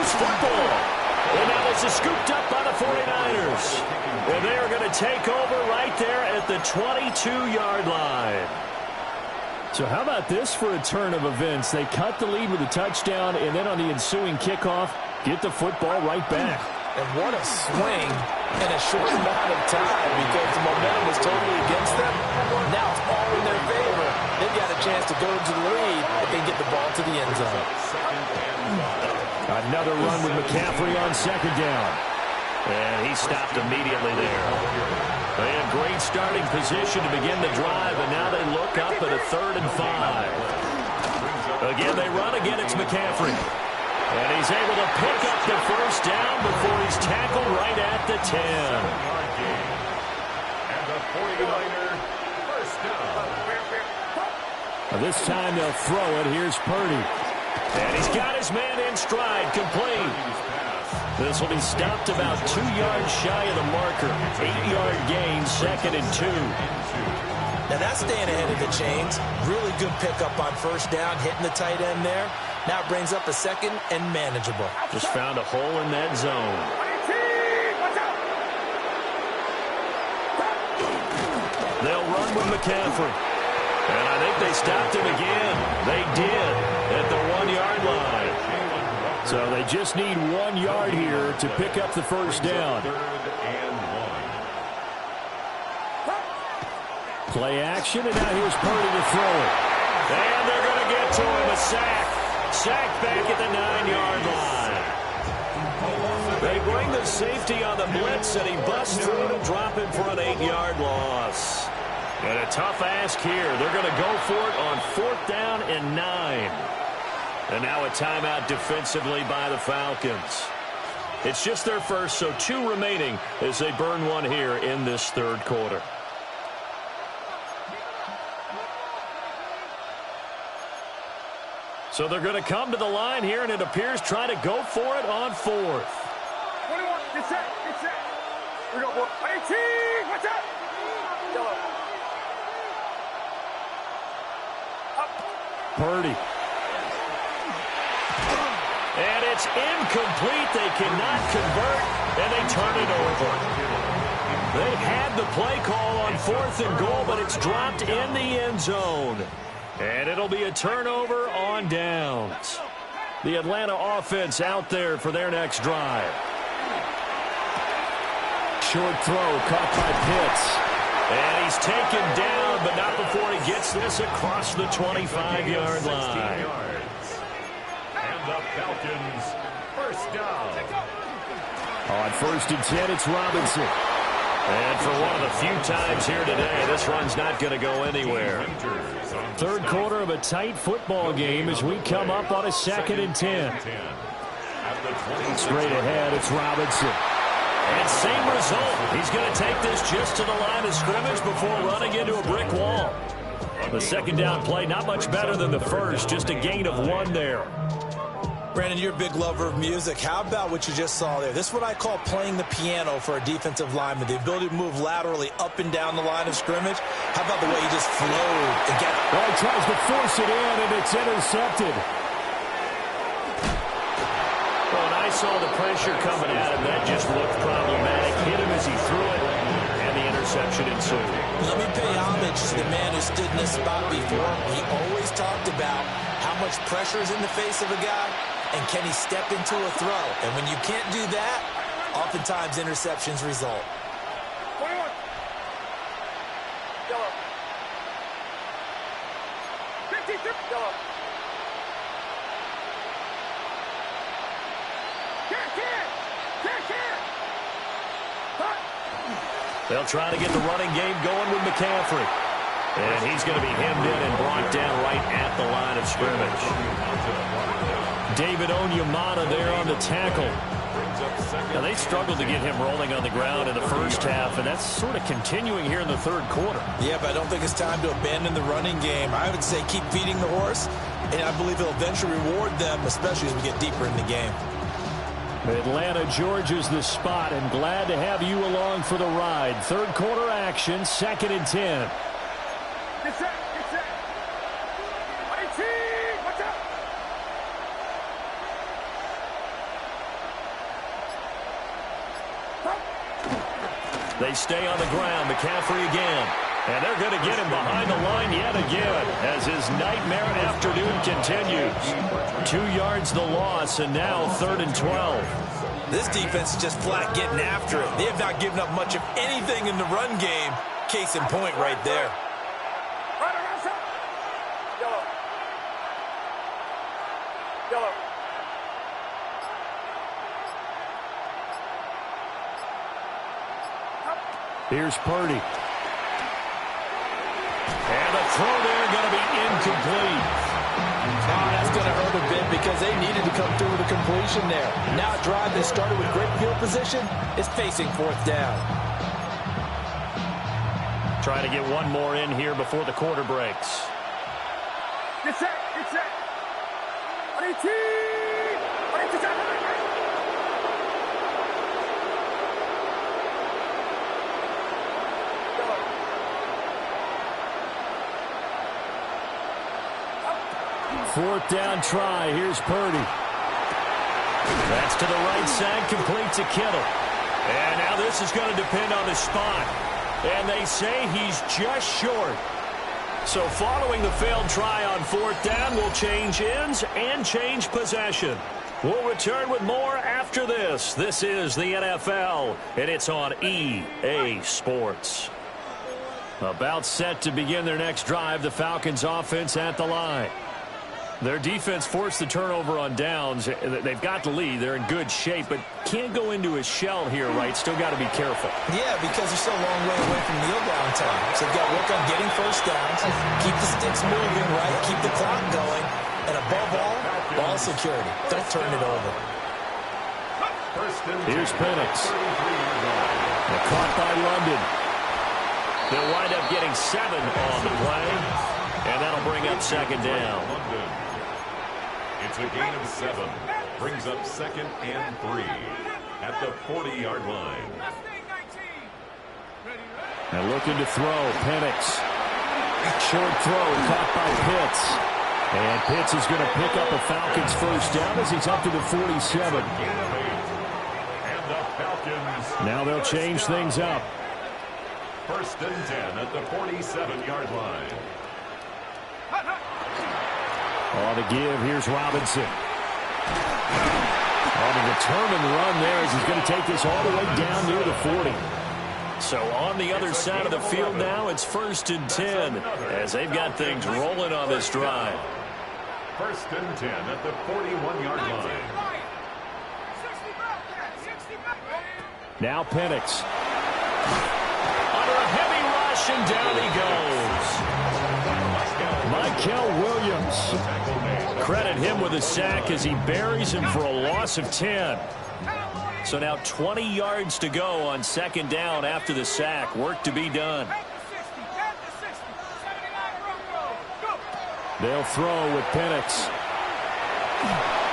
loose football. And now this is scooped up by the 49ers. And they are going to take over right there at the 22-yard line. So how about this for a turn of events? They cut the lead with a touchdown, and then on the ensuing kickoff, get the football right back. And what a swing in a short amount of time, because the momentum was totally against them. Now it's all in their favor. They've got a chance to go to the lead if they get the ball to the end zone. Another run with McCaffrey on second down. And he stopped immediately there. They had great starting position to begin the drive, and now they look up at a 3rd and 5. Again, they run. Again, it's McCaffrey. And he's able to pick up the first down before he's tackled right at the 10. And the 49er first down. This time they'll throw it. Here's Purdy. And he's got his man in stride, complete. This will be stopped about 2 yards shy of the marker. 8-yard gain, 2nd and 2. Now that's staying ahead of the chains. Really good pickup on first down, hitting the tight end there. Now it brings up a 2nd and manageable. Just found a hole in that zone. They'll run with McCaffrey. And I think they stopped him again. They did at the 1-yard line. So they just need 1 yard here to pick up the first down. Play action, and now here's Purdy to throw it. And they're going to get to him, a sack. Sack back at the 9-yard line. They bring the safety on the blitz, and he busts through to drop him for an 8-yard loss. And a tough ask here. They're going to go for it on 4th down and 9. And now a timeout defensively by the Falcons. It's just their first, so 2 remaining as they burn one here in this 3rd quarter. So they're going to come to the line here, and it appears trying to go for it on 4th. 21, get set, get set. We go, boy. 18, watch out. Yellow. Purdy. And it's incomplete. They cannot convert, and they turn it over. They had the play call on 4th and goal, but it's dropped in the end zone. And it'll be a turnover on downs. The Atlanta offense out there for their next drive. Short throw caught by Pitts. And he's taken down, but not before he gets this across the 25-yard line. And the Falcons first down. On 1st and 10, it's Robinson. And for one of the few times here today, this run's not going to go anywhere. 3rd quarter of a tight football game as we come up on a 2nd and 10. Straight ahead, it's Robinson. And same result. He's going to take this just to the line of scrimmage before running into a brick wall. The 2nd down play, not much better than the first, just a gain of 1 there. Brandon, you're a big lover of music. How about what you just saw there? This is what I call playing the piano for a defensive lineman. The ability to move laterally up and down the line of scrimmage. How about the way he just flowed and get it? Well, he tries to force it in, and it's intercepted. Well, and I saw the pressure coming at him. That just looked problematic. Hit him as he threw it, and the interception ensued. Let me pay homage to the man who stood in this spot before. He always talked about how much pressure is in the face of a guy, and can he step into a throw? And when you can't do that, oftentimes interceptions result. 21. Yellow. 53. Yellow. They'll try to get the running game going with McCaffrey. And he's going to be hemmed in and brought down right at the line of scrimmage. David Onyemata there on the tackle. Now, they struggled to get him rolling on the ground in the first half, and that's sort of continuing here in the 3rd quarter. Yeah, but I don't think it's time to abandon the running game. I would say keep feeding the horse, and I believe he'll eventually reward them, especially as we get deeper in the game. Atlanta, Georgia's the spot, and glad to have you along for the ride. 3rd quarter action, 2nd and 10. Get set, get set. 18, watch out. They stay on the ground. McCaffrey again. And they're going to get him behind the line yet again as his nightmare afternoon continues. 2 yards the loss, and now 3rd and 12. This defense is just flat getting after it. They have not given up much of anything in the run game. Case in point right there. Here's Purdy. And the throw there going to be incomplete. Oh, that's going to hurt a bit because they needed to come through with a completion there. Now a drive that started with great field position is facing 4th down. Trying to get one more in here before the quarter breaks. Get set, get set. Fourth down try. Here's Purdy. That's to the right side, complete to Kittle. And now this is going to depend on the spot. And they say he's just short. So following the failed try on 4th down, we'll change ends and change possession. We'll return with more after this. This is the NFL, and it's on EA Sports. About set to begin their next drive, the Falcons offense at the line. Their defense forced the turnover on downs. They've got the lead. They're in good shape, but can't go into a shell here, right? Still got to be careful. Yeah, because they're still a long way away from kneel down time. So they've got to work on getting first downs, keep the sticks moving, right? Keep the clock going. And above all, ball security. Don't turn it over. Here's Penix. Caught by London. They'll wind up getting 7 on the play, and that'll bring up 2nd down. It's a gain of 7. Brings up 2nd and 3 at the 40-yard line. And looking to throw, Penix. Short throw, caught by Pitts. And Pitts is going to pick up a Falcons first down as he's up to the 47. And the Falcons. Now they'll change things up. 1st and 10 at the 47-yard line. On the give, here's Robinson. On a determined run there as he's going to take this all the way down near the 40. So on the other side of the field now, it's 1st and 10 as they've got things rolling on this drive. 1st and 10 at the 41-yard line. Now Penix. Under a heavy rush, and down he goes. Mykal Williams. Credit him with a sack as he buries him for a loss of 10. So now 20 yards to go on 2nd down after the sack. Work to be done. They'll throw with Penix.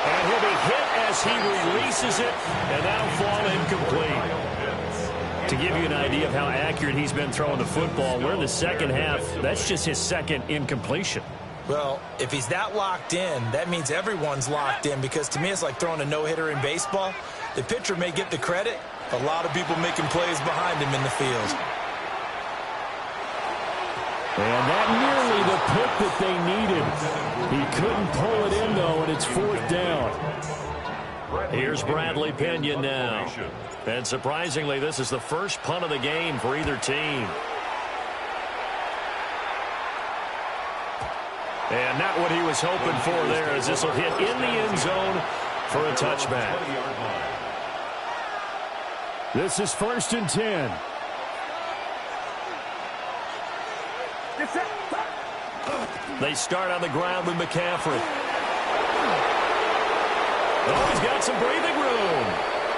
And he'll be hit as he releases it, and that'll fall incomplete. To give you an idea of how accurate he's been throwing the football, we're in the 2nd half. That's just his 2nd incompletion. Well, if he's that locked in, that means everyone's locked in, because to me it's like throwing a no-hitter in baseball. The pitcher may get the credit, a lot of people making plays behind him in the field. And that nearly the pick that they needed. He couldn't pull it in, though, and it's 4th down. Here's Bradley Pinion now. And surprisingly, this is the first punt of the game for either team. And not what he was hoping for there, as this will hit in the end zone for a touchback. This is 1st and 10. They start on the ground with McCaffrey. Oh, he's got some breathing room.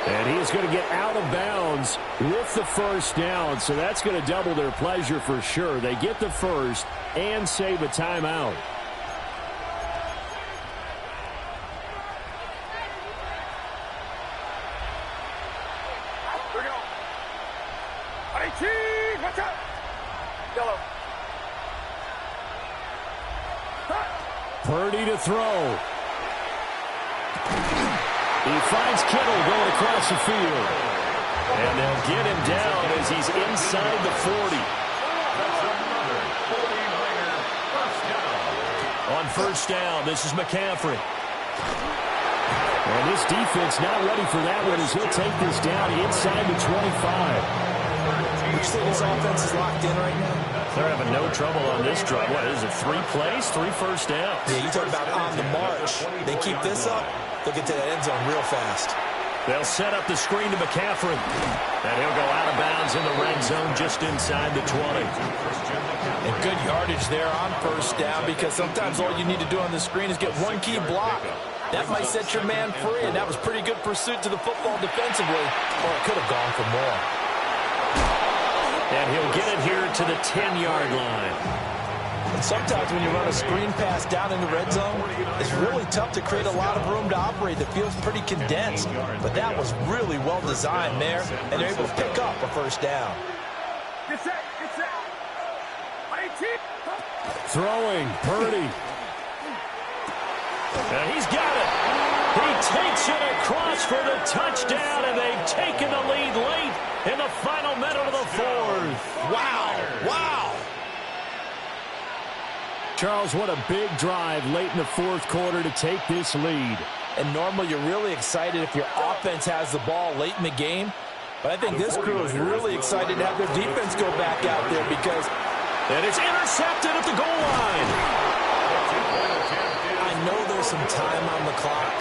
And he's going to get out of bounds with the first down, so that's going to double their pleasure for sure. They get the first and save a timeout. Here we go. Watch out. Yellow. Purdy to throw. He finds Kittle going across the field. And they'll get him down as he's inside the 40. That's another 49er first down. On first down, this is McCaffrey. And this defense not ready for that one as he'll take this down inside the 25. Would you say this offense is locked in right now? They're having no trouble on this drive. What is it, 3 plays, 3 first downs? Yeah, you talk about on the march. They keep this up, they'll get to that end zone real fast. They'll set up the screen to McCaffrey. And he'll go out of bounds in the red zone just inside the 20. And good yardage there on first down because sometimes all you need to do on the screen is get one key block. That might set your man free, and that was pretty good pursuit to the football defensively, or it could have gone for more. And he'll get it here to the 10-yard line. And sometimes when you run a screen pass down in the red zone, it's really tough to create a lot of room to operate that feels pretty condensed. But that was really well designed there, and they're able to pick up a first down. Get set, get set. 18. Throwing, Purdy. And he's got it. He takes it across for the touchdown, and they've taken the lead late in the final minute of the 4th. Wow, wow. Charles, what a big drive late in the 4th quarter to take this lead. And normally you're really excited if your offense has the ball late in the game. But I think this crew is really excited to have their defense go back out there because... And it's intercepted at the goal line. I know there's some time on the clock,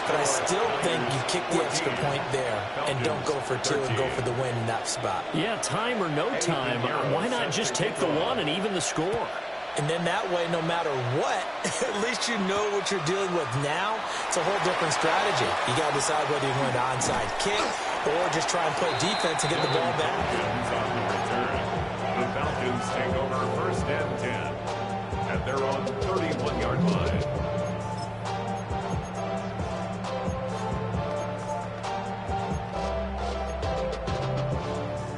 but I still think you kick the extra point there and don't go for 2 and go for the win in that spot. Yeah, time or no time, why not just take the 1 and even the score? And then that way, no matter what, at least you know what you're dealing with now. It's a whole different strategy. You got to decide whether you're going to onside kick or just try and play defense and get the ball back. The Falcons take over first and 10 at their own 31-yard line.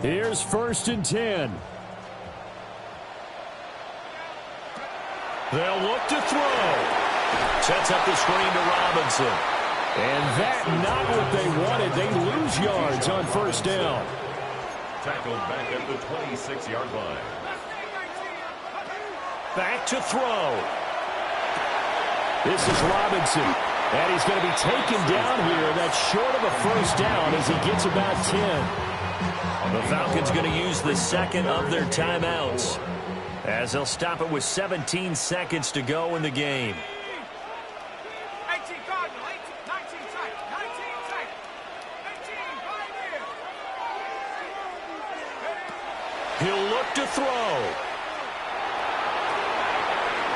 Here's first and 10. They'll look to throw. Sets up the screen to Robinson. And that not what they wanted. They lose yards on first down. Tackled back at the 26-yard line. Back to throw. This is Robinson. And he's going to be taken down here. That's short of a first down as he gets about 10. The Falcons going to use the second of their timeouts, as they'll stop it with 17 seconds to go in the game. 18 Cardinal, 19 tight, 19 tight, 18 Pioneer. He'll look to throw.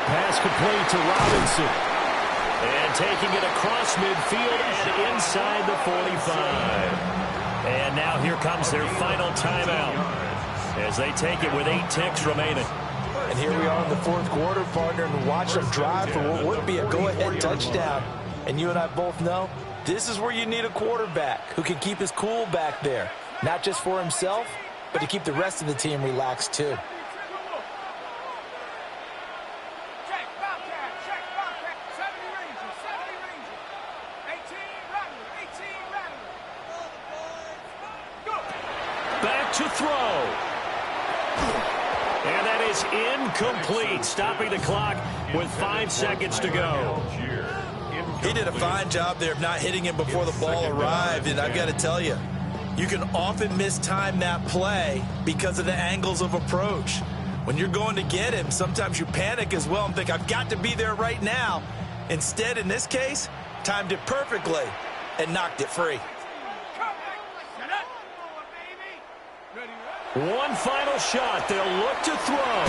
Pass complete to Robinson. And taking it across midfield and inside the 45. And now here comes their final timeout as they take it with 8 ticks remaining. And here we are in the 4th quarter, partner, and watch them drive for what would be a go-ahead touchdown. And you and I both know this is where you need a quarterback who can keep his cool back there. Not just for himself, but to keep the rest of the team relaxed too. Check, Bobcat, 70 Rangers, 18 Rattler, 18 Rattler. Go. Back to throw. And that is incomplete, stopping the clock with 5 seconds to go. He did a fine job there of not hitting him before the ball arrived, and I've got to tell you, you can often mistime that play because of the angles of approach. When you're going to get him, sometimes you panic as well and think, I've got to be there right now. Instead, in this case, timed it perfectly and knocked it free. One final shot. They'll look to throw.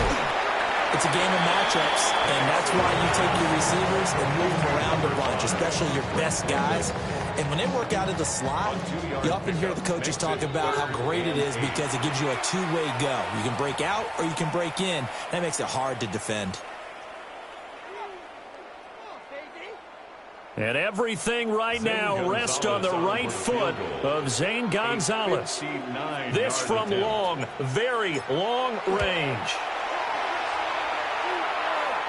It's a game of matchups, and that's why you take your receivers and move them around a bunch, especially your best guys. And when they work out of the slot, you often hear the coaches talk about how great it is because it gives you a two-way go. You can break out or you can break in. That makes it hard to defend. And everything right now rests on the right foot of Zane Gonzalez. This from long, very long range.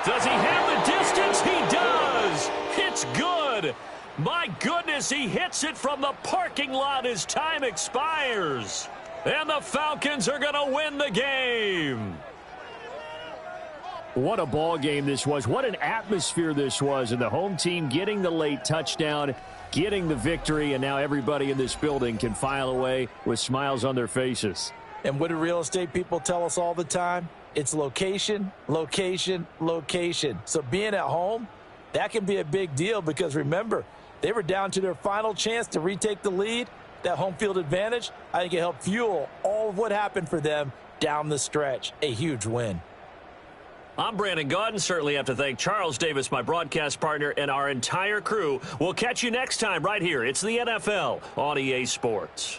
Does he have the distance? He does. It's good. My goodness, he hits it from the parking lot as time expires. And the Falcons are going to win the game. What a ball game this was. What an atmosphere this was. And the home team getting the late touchdown, getting the victory, and now everybody in this building can file away with smiles on their faces. And what do real estate people tell us all the time? It's location, location, location. So being at home, that can be a big deal because, remember, they were down to their final chance to retake the lead. That home field advantage, I think it helped fuel all of what happened for them down the stretch. A huge win. I'm Brandon Gaudin. Certainly have to thank Charles Davis, my broadcast partner, and our entire crew. We'll catch you next time right here. It's the NFL on EA Sports.